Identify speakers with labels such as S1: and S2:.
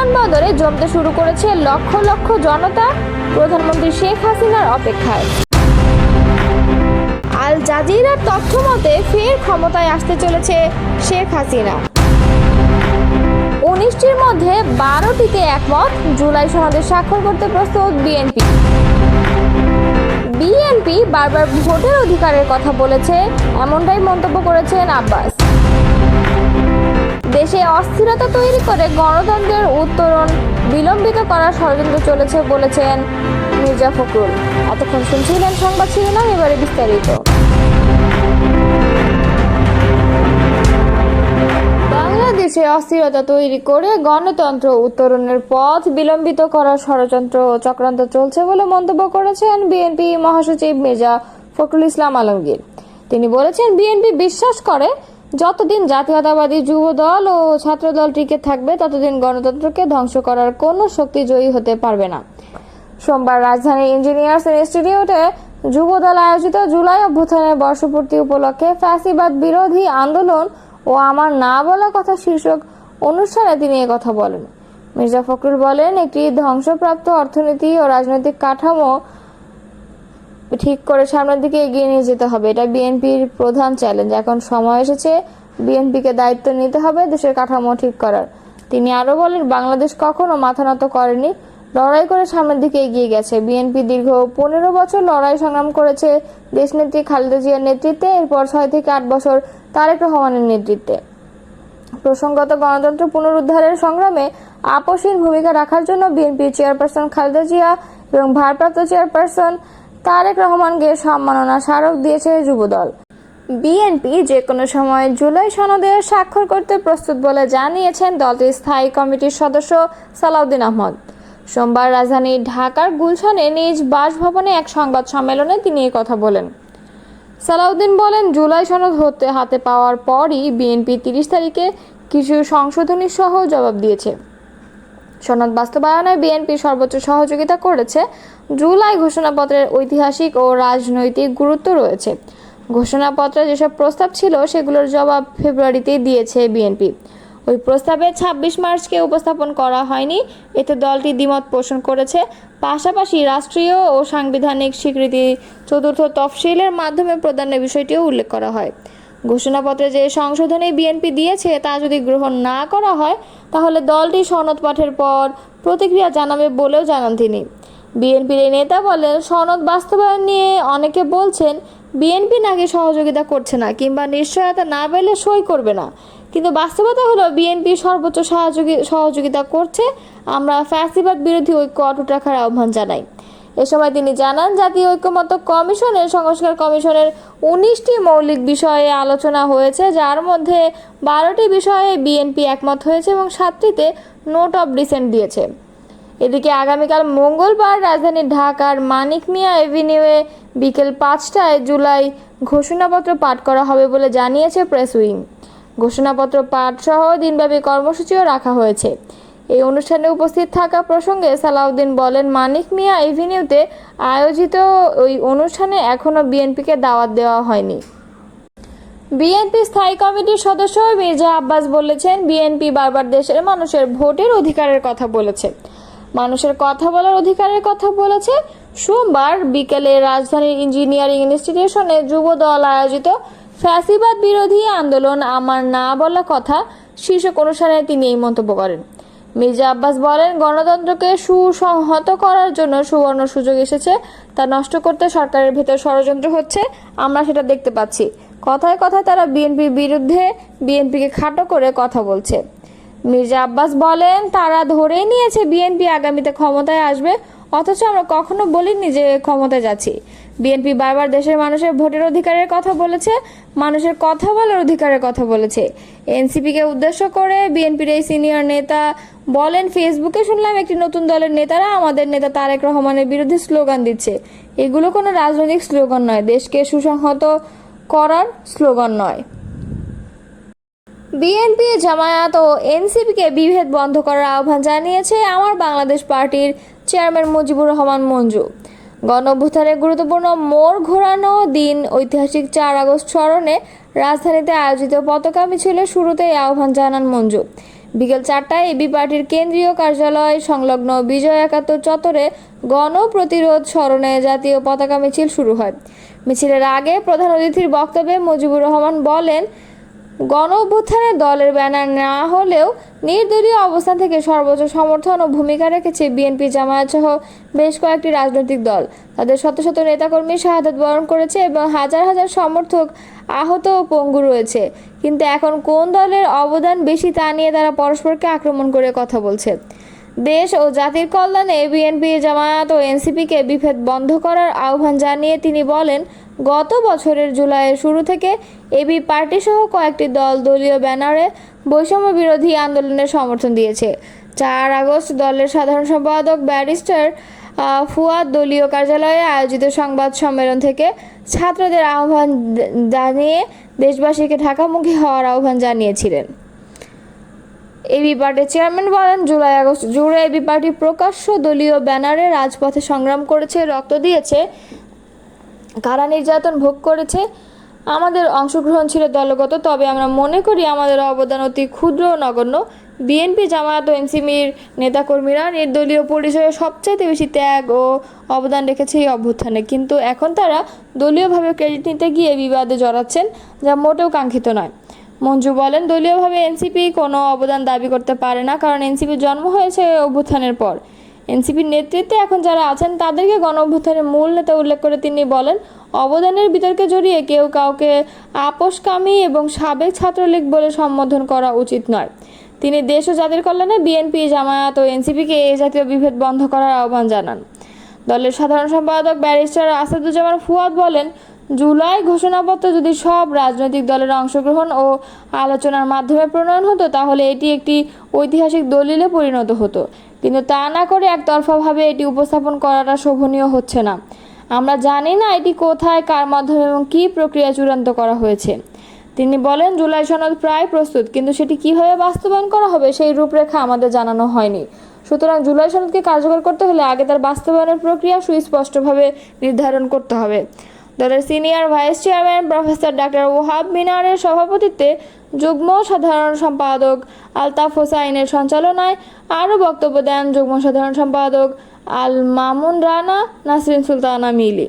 S1: বিমানবন্দরে জমতে শুরু করেছে লক্ষ লক্ষ জনতা প্রধানমন্ত্রী শেখ হাসিনার অপেক্ষায়। আল জাজিরার তথ্য মতে ফের ক্ষমতায় আসতে চলেছে শেখ হাসিনা। 19টির মধ্যে 12টিতে একমত, জুলাই সনদে স্বাক্ষর করতে প্রস্তুত বিএনপি। বিএনপি বারবার ভোটের অধিকারের কথা বলেছে, এমনটাই মন্তব্য করেছেন আব্বাস। দেশে অস্থিরতা তৈরি করে গণতন্ত্রের উত্তরণ বিলম্বিত করার ষড়যন্ত্র চলেছে বলেছেন মির্জা ফখরুল। এতক্ষণ শুনছিলেন সংবাদ শিরোনাম, এবারে বিস্তারিত। বাংলাদেশে অস্থিরতা তৈরি করে গণতন্ত্র উত্তরণের পথ বিলম্বিত করার ষড়যন্ত্র ও চক্রান্ত চলছে বলে মন্তব্য করেছেন বিএনপি মহাসচিব মির্জা ফখরুল ইসলাম আলমগীর। তিনি বলেছেন, বিএনপি বিশ্বাস করে যতদিন জাতীয়তাবাদী যুব দল ও ছাত্রদল টিকে থাকবে ততদিন গণতন্ত্রকে ধ্বংস করার কোনো শক্তি জয়ী হতে পারবে না। সোমবার রাজধানীর ইঞ্জিনিয়ার্স ইনস্টিটিউটে যুবদল আয়োজিত জুলাই অভ্যুত্থানের বর্ষপূর্তি উপলক্ষে ফ্যাসিবাদ বিরোধী আন্দোলন ও আমার না বলা কথা শীর্ষক অনুষ্ঠানে তিনি একথা বলেন। মির্জা ফখরুল বলেন, একটি ধ্বংসপ্রাপ্ত অর্থনীতি ও রাজনৈতিক কাঠামো ঠিক করে সামনের দিকে এগিয়ে নিয়ে যেতে হবে। এটা বিএনপির প্রধান চ্যালেঞ্জ। এখন সময় এসেছে বিএনপিকে দায়িত্ব নিতে হবে দেশের কাঠামো ঠিক করার। তিনি আরো বলেন, বাংলাদেশ কখনো মাথা নত করেনি, লড়াই করে সামনের দিকে এগিয়ে গেছে। বিএনপি দীর্ঘ 15 বছর লড়াই সংগ্রাম করেছে দেশনেত্রী খালেদা জিয়ার নেতৃত্বে, এরপর 6 থেকে 8 বছর তারেক রহমানের নেতৃত্বে। প্রসঙ্গত, গণতন্ত্র পুনরুদ্ধারের সংগ্রামে আপসহীন ভূমিকা রাখার জন্য বিএনপি চেয়ারপারসন খালেদা জিয়া এবং ভারপ্রাপ্ত চেয়ারপারসন তারেক রহমানকে সম্মাননা স্মারক দিয়েছে যুবদল। বিএনপি যে কোনো সময় জুলাই সনদে স্বাক্ষর করতে প্রস্তুত বলে জানিয়েছেন দলটির স্থায়ী কমিটির সদস্য সালাউদ্দিন আহমদ। সোমবার রাজধানী ঢাকার গুলশানে নিজ বাসভবনে এক সংবাদ সম্মেলনে তিনি এই কথা বলেন। সালাউদ্দিন বলেন, জুলাই সনদ হাতে পাওয়ার পরই বিএনপি 30 তারিখে কিছু সংশোধনী সহ জবাব দিয়েছে। সনদ বাস্তবায়নে বিএনপি সর্বোচ্চ সহযোগিতা করেছে। জুলাই ঘোষণাপত্রের ঐতিহাসিক ও রাজনৈতিক গুরুত্ব রয়েছে। ঘোষণাপত্রে যেসব প্রস্তাব ছিল সেগুলোর জবাব ফেব্রুয়ারিতেই দিয়েছে বিএনপি। ওই প্রস্তাবে 26 মার্চকে উপস্থাপন করা হয়নি, এতে দলটি দ্বিমত পোষণ করেছে। পাশাপাশি রাষ্ট্রীয় ও সাংবিধানিক স্বীকৃতি চতুর্থ তফসিলের মাধ্যমে প্রদানের বিষয়টিও উল্লেখ করা হয়। ঘোষণাপত্রে যে সংশোধনী বিএনপি দিয়েছে তা যদি গ্রহণ না করা হয় তাহলে দলটি সনদ পাঠের পর প্রতিক্রিয়া জানাবে বলেও জানান তিনি। বিএনপির এই নেতা বলেন, সনদ বাস্তবায়ন নিয়ে অনেকে বলছেন বিএনপি নাকি সহযোগিতা করছে না কিংবা নিশ্চয়তা না পেলে সই করবে না, কিন্তু বাস্তবতা হলো বিএনপি সর্বোচ্চ সহযোগিতা করছে। আমরা ফ্যাসিবাদ বিরোধী ঐক্য অটুট রাখার আহ্বান জানাই। এ সময় তিনি জানান, জাতীয় ঐক্যমত্য কমিশনের সংস্কার কমিশনের 19টি মৌলিক বিষয়ে আলোচনা হয়েছে, যার মধ্যে 12টি বিষয়ে বিএনপি একমত হয়েছে এবং 7টিতে নোট অব ডিসেন্ট দিয়েছে। এদিকে আগামীকাল মঙ্গলবার রাজধানী ঢাকার মানিক মিয়া এভিনিউয়ে বিকেল 5টায় জুলাই ঘোষণাপত্র পাঠ করা হবে বলে জানিয়েছে প্রেস উইং। ঘোষণাপত্র পাঠ সহ দিনব্যাপী কর্মসূচিও রাখা হয়েছে। এই অনুষ্ঠানে উপস্থিত থাকা প্রসঙ্গে সালাউদ্দিন বলেন, মানিক মিয়া এভিনিউতে আয়োজিত ওই অনুষ্ঠানে এখনো বিএনপিকে দাওয়াত দেওয়া হয়নি। বিএনপি স্থায়ী কমিটির সদস্য মির্জা আব্বাস বলেছেন, বিএনপি বারবার দেশের মানুষের ভোটের অধিকারের কথা বলেছে, মানুষের কথা বলার অধিকারের কথা বলেছে। সোমবার বিকেলে রাজধানীর ইঞ্জিনিয়ারিং ইনস্টিটিউশনে যুব দল আয়োজিত ফ্যাসিবাদ বিরোধী আন্দোলন আমার না বলা কথা শীর্ষক অনুষ্ঠানে তিনি এই মন্তব্য করেন। মির্জা আব্বাস বলেন, গণতন্ত্রকে সুসংহত করার জন্য সুবর্ণ সুযোগ এসেছে, তা নষ্ট করতে সরকারের ভেতর ষড়যন্ত্র হচ্ছে, আমরা সেটা দেখতে পাচ্ছি। কথায় কথায় তারা বিএনপির বিরুদ্ধে বিএনপিকে খাটো করে কথা বলছে। মির্জা আব্বাস বলেন, তারা ধরেই নিয়েছে বিএনপি আগামীতে ক্ষমতায় আসবে, অথচ আমরা কখনো বলিনি যে ক্ষমতায় যাচ্ছি। বিএনপি বারবার দেশের মানুষের ভোটের অধিকারের কথা বলেছে, মানুষের কথা বলার অধিকারের কথা বলেছে। এনসিপিকে উদ্দেশ্য করে বিএনপির এই সিনিয়র নেতা বলেন, ফেসবুকে শুনলাম একটি নতুন দলের নেতারা আমাদের নেতা তারেক রহমানের বিরুদ্ধে স্লোগান দিচ্ছে। এগুলো কোনো রাজনৈতিক স্লোগান নয়, দেশকে সুসংহত করার স্লোগান নয়। বিএনপি, জামায়াত ও এনসিপিকে বিভেদ বন্ধ করার আহ্বান জানিয়েছে আমার বাংলাদেশ পার্টির চেয়ারম্যান মুজিবুর রহমান মঞ্জু। গণঅভ্যুত্থানের গুরুত্বপূর্ণ মোড় ঘোরানো দিন ঐতিহাসিক 4 আগস্ট স্মরণে রাজধানীতে আয়োজিত পতাকা মিছিলের শুরুতে এই আহ্বান জানান মঞ্জু। বিকেল 4টায় এবি পার্টির কেন্দ্রীয় কার্যালয় সংলগ্ন বিজয় 71 চত্বরে গণপ্রতিরোধ স্মরণে জাতীয় পতাকা মিছিল শুরু হয়। মিছিলের আগে প্রধান অতিথির বক্তব্যে মুজিবুর রহমান বলেন, গণ অভ্যুত্থানে দলের ব্যানার না হলেও নির্দলীয় অবস্থান থেকে সর্বোচ্চ সমর্থন ও ভূমিকা রেখেছে বিএনপি, জামায়াত সহ বেশ কয়েকটি রাজনৈতিক দল। তাদের শত শত নেতাকর্মী শাহাদাত বরণ করেছে এবং হাজার হাজার সমর্থক আহত ও পঙ্গু রয়েছে। কিন্তু এখন কোন দলের অবদান বেশি তা নিয়ে তারা পরস্পরকে আক্রমণ করে কথা বলছে। দেশ ও জাতির কল্যাণে বিএনপি, জামায়াত ও এনসিপিকে বিভেদ বন্ধ করার আহ্বান জানিয়ে তিনি বলেন, গত বছরের জুলাইয়ের শুরু থেকে এবি পার্টি সহ কয়েকটি দল দলীয় ব্যানারে বৈষম্য বিরোধী আন্দোলনের সমর্থন দিয়েছে। 4 আগস্ট দলের সাধারণ সম্পাদক ব্যারিস্টার ফুয়াদ দলীয় কার্যালয়ে আয়োজিত সংবাদ সম্মেলন থেকে ছাত্রদের আহ্বান জানিয়ে দেশবাসীকে ঢাকামুখী হওয়ার আহ্বান জানিয়েছিলেন। এবি পার্টির চেয়ারম্যান বলেন, জুলাই আগস্ট জুড়ে এবি পার্টি প্রকাশ্য দলীয় ব্যানারে রাজপথে সংগ্রাম করেছে, রক্ত দিয়েছে, কারা নির্যাতন ভোগ করেছে। আমাদের অংশগ্রহণ ছিল দলগত, তবে আমরা মনে করি আমাদের অবদান অতি ক্ষুদ্র ও নগণ্য। বিএনপি, জামায়াত ও এনসিপির নেতাকর্মীরা নির্দলীয় পরিচয়ে সবচাইতে বেশি ত্যাগ ও অবদান রেখেছে এই অভ্যুত্থানে, কিন্তু এখন তারা দলীয়ভাবে ক্রেডিট নিতে গিয়ে বিবাদে জড়াচ্ছেন, যা মোটেও কাঙ্ক্ষিত নয়। মঞ্জু বলেন, দলীয়ভাবে এনসিপি কোনো অবদান দাবি করতে পারে না, কারণ এনসিপির জন্ম হয়েছে অভ্যুত্থানের পর। এনসিপির নেতৃত্বে এখন যারা আছেন তাদেরকে গণ অভ্যুত্থানের মূল নেতা উল্লেখ করে তিনি বলেন, অবদানের বিতর্কে জড়িয়ে কেউ কাউকে আপোষকামী এবং সাবেক ছাত্রলীগ বলে সম্বোধন করা উচিত নয়। তিনি দেশ ও জাতির কল্যাণে বিএনপি, জামায়াত ও এনসিপিকে এই জাতীয় বিভেদ বন্ধ করার আহ্বান জানান। দলের সাধারণ সম্পাদক ব্যারিস্টার আসাদুজ্জামান ফুয়াদ বলেন, জুলাই ঘোষণাপত্র যদি সব রাজনৈতিক দলের অংশগ্রহণ ও আলোচনার মাধ্যমে প্রণয়ন হতো তাহলে এটি একটি ঐতিহাসিক দলিলে পরিণত হতো, কিন্তু তা না করে একতরফাভাবে এটি উপস্থাপন করাটা শোভনীয় হচ্ছে না। আমরা জানি না এটি কোথায়, কার মাধ্যমে এবং কী প্রক্রিয়া চূড়ান্ত করা হয়েছে। তিনি বলেন, জুলাই সনদ প্রায় প্রস্তুত, কিন্তু সেটি কীভাবে বাস্তবায়ন করা হবে সেই রূপরেখা আমাদের জানানো হয়নি। সুতরাং জুলাই সনদকে কার্যকর করতে হলে আগে তার বাস্তবায়নের প্রক্রিয়া সুস্পষ্টভাবে নির্ধারণ করতে হবে। দলের senior vice chairman professor doctor Wahab মিনারের সভাপতিত্বে যুগ্ম সাধারণ সম্পাদক আলতাফ হোসাইনের সঞ্চালনায় আরও বক্তব্য দেন যুগ্ম সাধারণ সম্পাদক আল মামুন রানা, নাসরিন সুলতানা মিলি।